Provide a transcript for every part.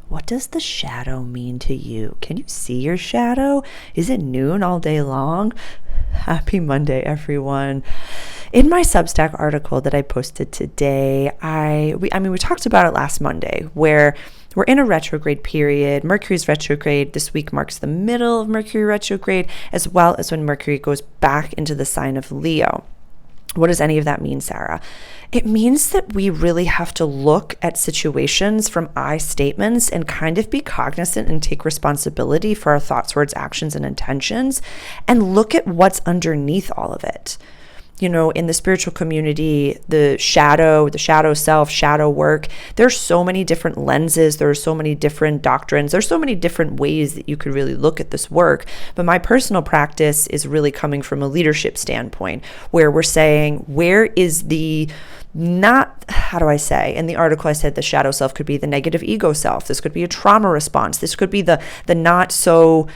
What does the shadow mean to you? Can you see your shadow? Is it noon all day long? Happy Monday, everyone. In my Substack article that I posted today, we talked about it last Monday, where we're in a retrograde period. Mercury's retrograde. This week marks the middle of Mercury retrograde, as well as when Mercury goes back into the sign of Leo. What does any of that mean, Sarah? It means that we really have to look at situations from I statements and kind of be cognizant and take responsibility for our thoughts, words, actions, and intentions, and look at what's underneath all of it. You know, in the spiritual community, the shadow self, shadow work, there's so many different lenses. There are so many different doctrines. There's so many different ways that you could really look at this work. But my personal practice is really coming from a leadership standpoint, where we're saying, where is the in the article I said the shadow self could be the negative ego self. This could be a trauma response. This could be the not so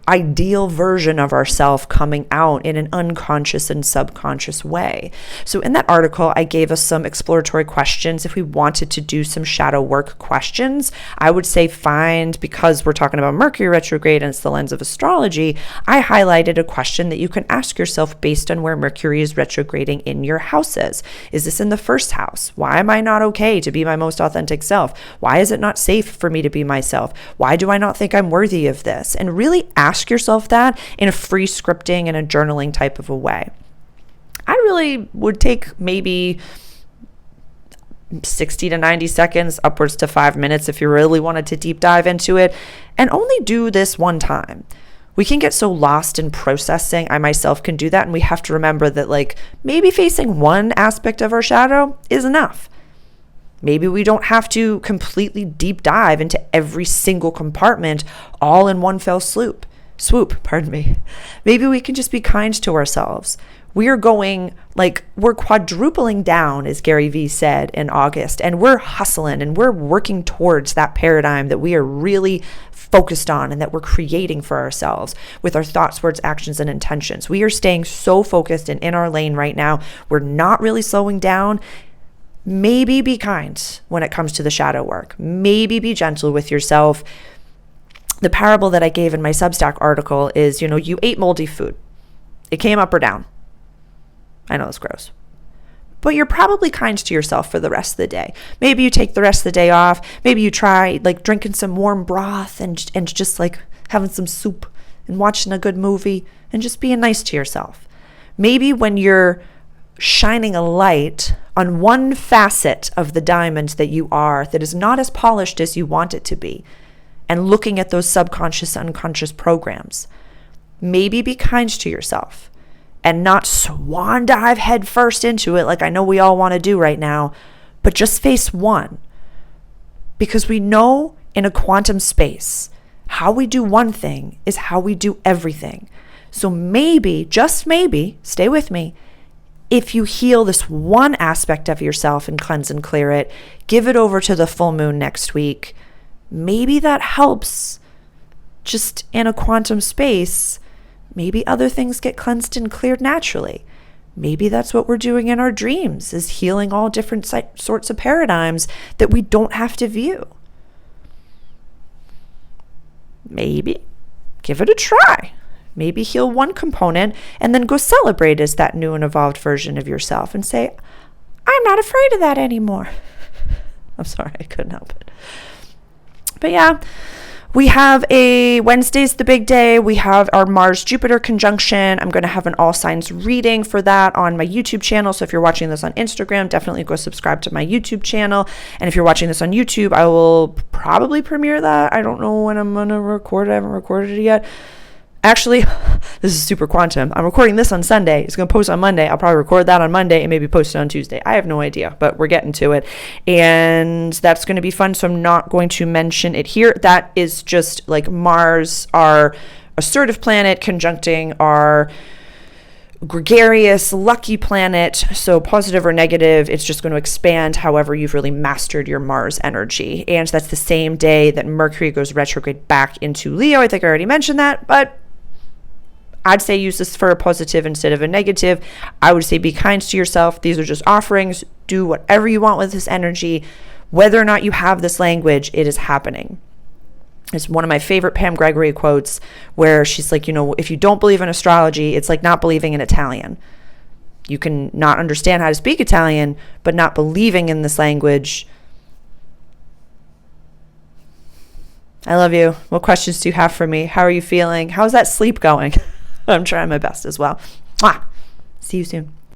ideal version of ourself coming out in an unconscious and subconscious way. So in that article, I gave us some exploratory questions. If we wanted to do some shadow work questions, I would say because we're talking about Mercury retrograde and it's the lens of astrology, I highlighted a question that you can ask yourself based on where Mercury is retrograding in your houses. Is this in the first house? Why am I not okay to be my most authentic self? Why is it not safe for me to be myself? Why do I not think I'm worthy of this? And really ask yourself that in a free scripting and a journaling type of a way. I really would take maybe 60 to 90 seconds, upwards to 5 minutes if you really wanted to deep dive into it, and only do this one time. We can get so lost in processing. I myself can do that, and we have to remember that maybe facing one aspect of our shadow is enough. Maybe we don't have to completely deep dive into every single compartment all in one fell swoop. Maybe we can just be kind to ourselves. We're quadrupling down, as Gary Vee said in August, and we're hustling and we're working towards that paradigm that we are really focused on and that we're creating for ourselves with our thoughts, words, actions, and intentions. We are staying so focused and in our lane right now. We're not really slowing down. Maybe be kind when it comes to the shadow work. Maybe be gentle with yourself. The parable that I gave in my Substack article is, you ate moldy food. It came up or down. I know it's gross. But you're probably kind to yourself for the rest of the day. Maybe you take the rest of the day off. Maybe you try drinking some warm broth and just having some soup and watching a good movie and just being nice to yourself. Maybe when you're shining a light on one facet of the diamond that you are that is not as polished as you want it to be, and looking at those subconscious, unconscious programs, maybe be kind to yourself and not swan dive head first into it like I know we all want to do right now, but just face one. Because we know in a quantum space, how we do one thing is how we do everything. So maybe, just maybe, stay with me, if you heal this one aspect of yourself and cleanse and clear it, give it over to the full moon next week. Maybe that helps just in a quantum space. Maybe other things get cleansed and cleared naturally. Maybe that's what we're doing in our dreams, is healing all different sorts of paradigms that we don't have to view. Maybe give it a try. Maybe heal one component and then go celebrate as that new and evolved version of yourself and say, I'm not afraid of that anymore. I'm sorry, I couldn't help it. But yeah, we have Wednesday's the big day. We have our Mars-Jupiter conjunction. I'm going to have an all signs reading for that on my YouTube channel. So if you're watching this on Instagram, definitely go subscribe to my YouTube channel. And if you're watching this on YouTube, I will probably premiere that. I don't know when I'm going to record it. I haven't recorded it yet. Actually, this is super quantum. I'm recording this on Sunday. It's going to post on Monday. I'll probably record that on Monday and maybe post it on Tuesday. I have no idea, but we're getting to it. And that's going to be fun. So I'm not going to mention it here. That is just Mars, our assertive planet, conjuncting our gregarious, lucky planet. So positive or negative, it's just going to expand however you've really mastered your Mars energy. And that's the same day that Mercury goes retrograde back into Leo. I think I already mentioned that, but I'd say use this for a positive instead of a negative. I would say be kind to yourself. These are just offerings. Do whatever you want with this energy. Whether or not you have this language, it is happening. It's one of my favorite Pam Gregory quotes where she's like, if you don't believe in astrology, it's like not believing in Italian. You can not understand how to speak Italian, but not believing in this language. I love you. What questions do you have for me? How are you feeling? How's that sleep going? I'm trying my best as well. Mwah. See you soon.